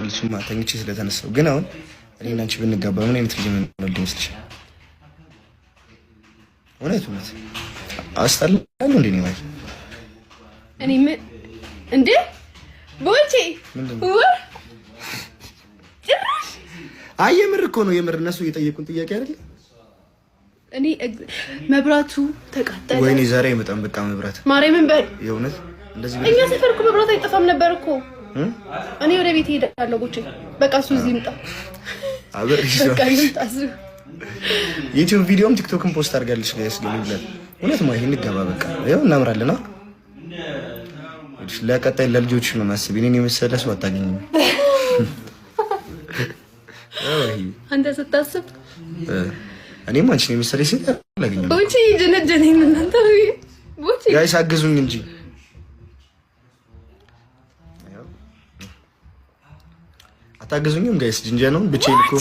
እሱማ ተኝቼ ስለተነሳው ግን አሁን እኔና አንቺ ብንጋባ ምን አይነት ልጅ ነው ይመስልሻል? እውነት አስጠላሉ እንዴ ነው ማለት እኔ ምን እንዴ ቦቼ አይ የምር እኮ ነው የምር እነሱ እየጠየቁን ጥያቄ አይደል? እኔ መብራቱ ተቃጠለ። ወይኔ ዛሬ አይመጣም በቃ መብራት ማርያምን በል የእውነት እንደዚህ እኛ ሰፈር እኮ መብራት አይጠፋም ነበር እኮ። እኔ ወደ ቤት ሄዳለሁ ቦቼ በቃ እሱ እዚህ ይምጣ አብር በቃ ይምጣ እሱ ዩቲዩብ ቪዲዮም ቲክቶክም ፖስት አድርጋለች ጋይስ ግን ይብላል እውነት ነው ይሄን እንገባ በቃ ይኸው እናምራለና ለቀጣይ ለልጆች ነው ማስብ እኔን የመሰለ ሰው አታገኝም። አንተ ስታስብ እኔም አንቺን የመሰለ ሴት አላገኝም። ቦቼ ጀነጀነኝ እናንተ ቦቼ ጋይስ አግዙኝ እንጂ አታግዙኝም ጋይስ ጅንጀናውን ብቻዬን እኮ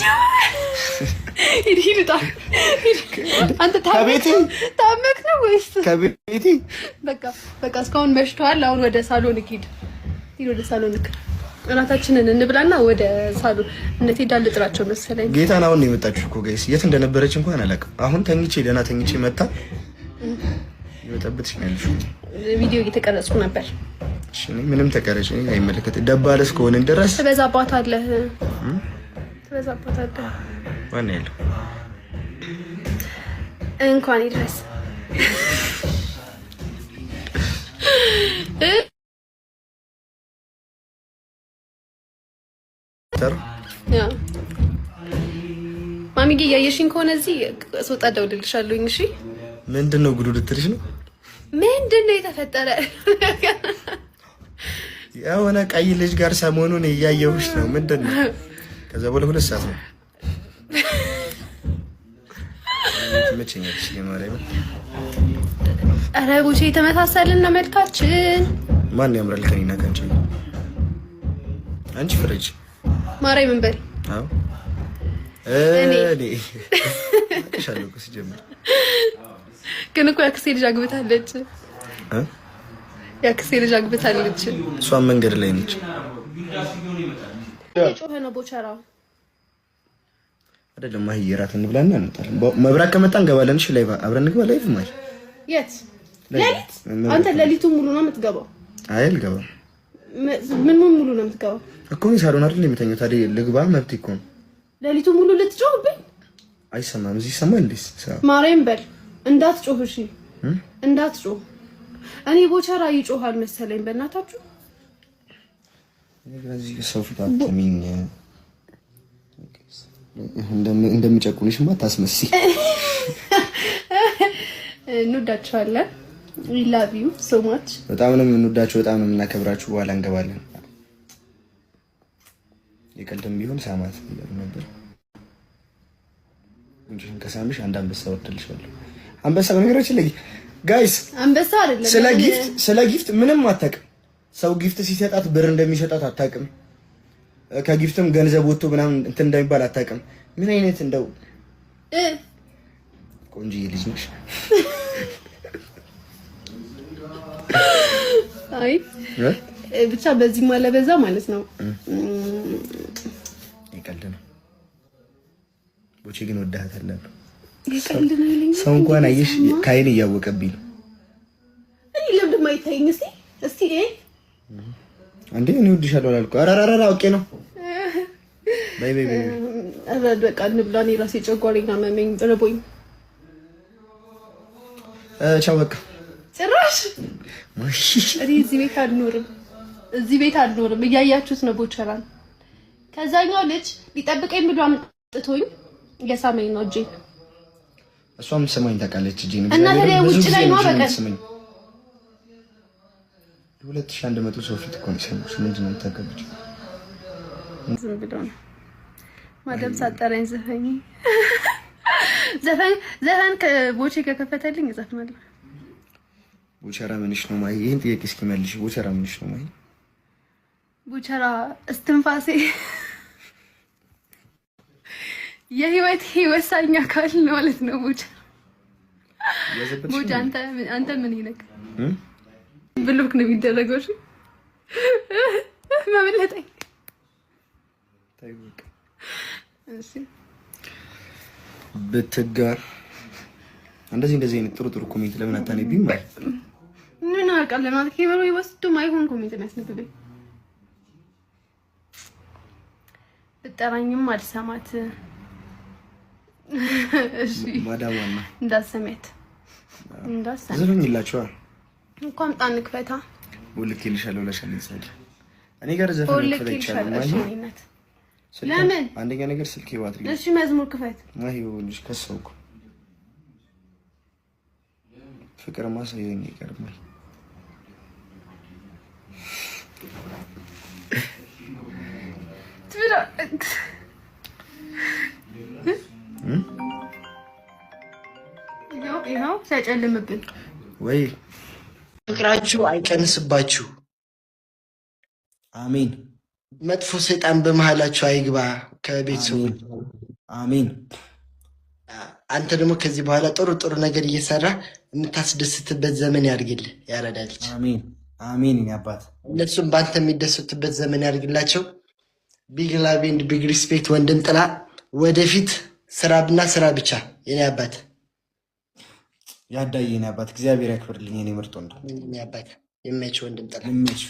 ሂድ አንተ ታመክ ነው ወይስ ከቤቴ በቃ እስካሁን መሽቷል። አሁን ወደ ሳሎን ሂድ ወደ ሳሎን እራታችንን እንብላና ወደ ሳሎን እነቴ ዳልጥራቸው መሰለኝ። ጌታን አሁን ነው የመጣችው እኮ ጋይስ የት እንደነበረች እንኳን አላውቅም። አሁን ተኝቼ ደህና ተኝቼ መጣ ይወጣብትሽ ነው ያልሽው። ቪዲዮ እየተቀረጽኩ ነበር። እሺ ምንም ተቀረጭ አይመለከት ደባለስ ከሆነ ድረስ ትበዛባታለህ ማን ያለው እንኳን ይድረስ ማሚጌ ያየሽኝ ከሆነ እዚህ ስወጣ እደውልልሻለሁኝ። እሺ ምንድነው ጉዱ ልትልሽ ነው? ምንድነው የተፈጠረ? የሆነ ቀይ ልጅ ጋር ሰሞኑን እያየሁሽ ነው። ምንድነው? ከዛ በኋላ 2 ሰዓት ነው መቼኛለሽ የማርያም ኧረ ቦቼ የተመሳሰልን ነው መልካችን። ማን ያምራል ከኔና ካንቺ? አንቺ ፍረጅ ማርያምን በል። አዎ እኔ አቅሻለሁ እኮ ሲጀምር ግን እኮ ያክስቴ ልጅ አግብታለች ያክስቴ ልጅ አግብታለች። እሷን መንገድ ላይ ነች። ጮኸ ነው ቦቸራ አይደለም ማሂ እራት እንብላና እንጣለን። መብራት ከመጣ እንገባለን። እሺ ላይቭ አብረን እንግባ። ላይቭ ማሂ የት ሌሊት? አንተ ሌሊቱን ሙሉ ነው የምትገባው? አይ አልገባም። ምን ሙሉ ነው የምትገባው እኮ? ሳሎን አይደል የምተኛው? ታዲያ ልግባ መብት እኮ ነው። ሌሊቱን ሙሉ ልትጮህብኝ? አይሰማም። እዚህ ይሰማል እንዴ? ማርያም በል እንዳትጮህ። እሺ እንዳትጮህ። እኔ ቦቸራ ይጮሃል መሰለኝ። በእናታችሁ እዚህ ሰው ፊት አትሚኝ። እንደሚጨቁንሽማ ታስመስይ። እንወዳችኋለን። we love you so much። በጣም ነው የምንወዳችሁ፣ በጣም ነው የምናከብራችሁ። በኋላ እንገባለን። የቀልድም ቢሆን ሳማት ነበር። እንጂን ከሳምሽ አንድ አንበሳ ወጥልሻለሁ። አንበሳ በነገራችን ላይ ጋይስ አንበሳ አይደለም። ስለ ጊፍት ምንም አታውቅም። ሰው ጊፍት ሲሰጣት ብር እንደሚሰጣት አታውቅም። ከጊፍትም ገንዘብ ወጥቶ ምናምን እንትን እንደሚባል አታውቅም። ምን አይነት እንደው ቆንጆዬ ልጅ ነሽ። አይ ብቻ በዚህ ማለበዛ ማለት ነው። ይቀልድ ነው። ቦቼ ግን ወዳታለሁ። ይቀልድ ነው ይለኝ። ሰው እንኳን አየሽ ካይን እያወቀብኝ ነው። እኔ ለምን ማይታይኝ? እስቲ አንዴ እኔ ወድሻለሁ አላልኩ? አራራራ አውቄ ነው። ባይ ባይ ባይ። በቃ እንብላ። እኔ ራሴ ጨጓራዬን አመመኝ፣ ረቦኝ። ቻው በቃ። ጭራሽ እኔ እዚህ ቤት አልኖርም። እያያችሁት ነው ቦቸራን። ከዛኛው ልጅ ሊጠብቀኝ ብሎ አምጥቶኝ እየሳመኝ ነው እጄን። እሷም ሰማኝ ታውቃለች እጄን። እና ታዲያ ውጭ ላይ ነው በቀን 2100 ሰው ፊት እኮ ነው ሰማሽ። ምንድን ነው የምታከብጪው? ዝም ብሎ ነው ማደም ሳጠረኝ ዘፈን ከቦቼ ከከፈተልኝ እዘፍናለሁ። ቦቸራ ምንሽ ነው ማይ? ይሄን ጥያቄ እስኪ መልሽ። ቦቸራ ምንሽ ነው ማይ? ቦቸራ እስትንፋሴ፣ የህይወት ወሳኝ አካል ነው ማለት ነው። ቦቸ አንተ ምን ይነክ ብሎክ ነው የሚደረገው? እሺ ማመለጠኝ ታይወቅ እሺ ብትጋ እንደዚህ አይነት ጥሩ ኮሜንት ለምን አታነቢም? ማለት ምን አውቃለሁ ማለት ከበሩ ይወስዱ ማይሆን ኮሜንት የሚያስነብብኝ ብጠራኝም አልሰማት። እሺ ማዳማና እንዳሰማት ዘፈኝላችሁ እንኳን ጣን ክፈታ ወልኬልሻለሁ ለሻለኝ ሰዓት እኔ ጋር ዘፈን ክፈታችኋለሁ ማለት ለምን አንደኛ ነገር ስልኬ ባትሪ እሺ መዝሙር ክፈት ማይሆንሽ ከሰውኩ ፍቅር ማሳየኝ ይቀርማል ትብላ ይኸው ሲያጨልምብን ወይ ፍቅራችሁ አይቀንስባችሁ። አሜን። መጥፎ ሰይጣን በመሃላችሁ አይግባ ከቤተሰቡ አሜን። አንተ ደግሞ ከዚህ በኋላ ጥሩ ነገር እየሰራ የምታስደስትበት ዘመን ያድርግልህ። ያረዳልች አሜን አሜን። አባት እነሱም በአንተ የሚደሰቱበት ዘመን ያድርግላቸው። ቢግ ላቭ ኤንድ ቢግ ሪስፔክት ወንድም ጥላ። ወደፊት ስራብና ስራ ብቻ የኔ አባት ያዳይ የኔ አባት እግዚአብሔር ያክብርልኝ። የኔ ምርጥ ወንድም የኔ አባት የማይች ወንድም ጥላ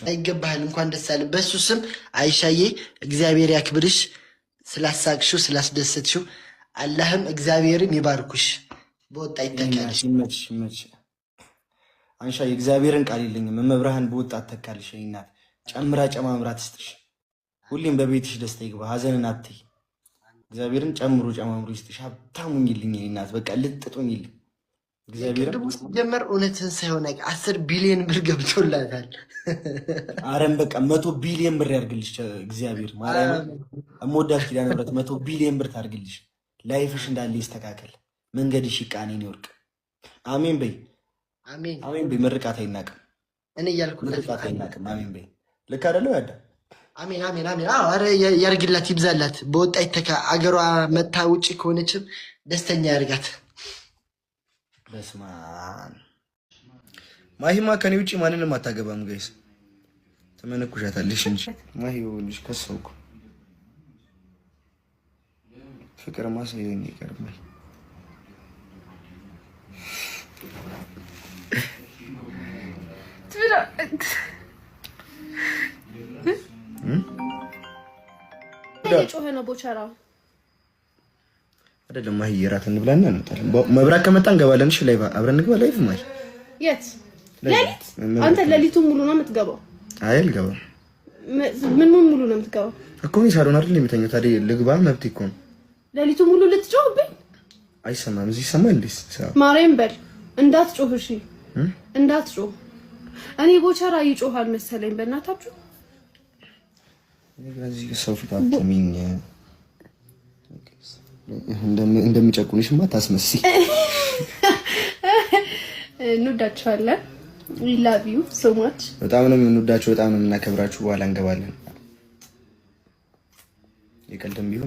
አይገባህል። እንኳን ደስ አለህ። በሱ ስም አይሻዬ እግዚአብሔር ያክብርሽ። ስላሳቅሽው ስላስደሰትሽው አላህም እግዚአብሔርም ይባርኩሽ። በወጣ ይተካልሽ። ይመችሽ አንሻዬ። እግዚአብሔርን ቃል የለኝም። መብርሃን በወጣ ተካልሽ። እናት ጨምራ ጨማምራ ትስጥሽ። ሁሌም በቤትሽ ደስታ ይግባ። ሀዘንን አትይ። እግዚአብሔርን ጨምሮ ጨማምሮ ይስጥሽ። ሀብታሙኝልኝ እናት በቃ ልጥጡኝልኝ። እግዚአብሔር ጀመር እውነትን ሳይሆን 10 ቢሊዮን ብር ገብቶላታል። አረም በቃ 100 ቢሊዮን ብር ያርግልሽ እግዚአብሔር። ማርያም እሞዳሽ ኪዳነ ምሕረት 100 ቢሊዮን ብር ታርግልሽ። ላይፍሽ እንዳለ ይስተካከል። መንገድሽ ይቃኔን ይወርቅ። አሜን በይ። አሜን አሜን በይ። ምርቃት አይናቅም። እኔ እያልኩ ምርቃት አይናቅም። አሜን በይ። ልክ አይደለው ያዳ? አሜን አሜን አሜን። አዎ አረ ያርግላት፣ ይብዛላት። በወጣ ይተካ። አገሯ መታ ውጪ ከሆነችም ደስተኛ ያርጋት። በስማን ማሂማ ከኔ ውጪ ማንንም አታገባም። ጋይስ ተመነኩሻታለሽ እንጂ ማሂውልሽ ከሰውኩ ፍቅር ማሳየኝ ይቀርማል። ትብላ ጮኸ ነው ቦቸራ አይደለም። ማሂ እራት እንብላና እንጣለን። መብራት ከመጣ እንገባለን። እሺ ላይቭ አብረን እንግባ። ላይቭ ማሂ የት ሌሊት? አንተ ሌሊቱን ሙሉ ነው የምትገባው? አይ አልገባም። ምን ሙሉ ነው የምትገባው እኮ? ነው ሳሎን አይደል የምተኛው? ታዲያ ልግባ መብት እኮ ነው። ሌሊቱን ሙሉ ልትጮህብኝ? አይሰማም። እዚህ ይሰማል እንዴ? ማርያም በል እንዳትጮህ። እሺ እንዳትጮህ። እኔ ቦቸራ ይጮሃል መሰለኝ። በእናታችሁ እዚህ ሰው ፊት አትሚኝ። እንደሚጨቁንሽማ ታስመስይ። እንወዳችኋለን። we love you so much። በጣም ነው የምንወዳችሁ፣ በጣም ነው የምናከብራችሁ። በኋላ እንገባለን። የቀልድም ቢሆን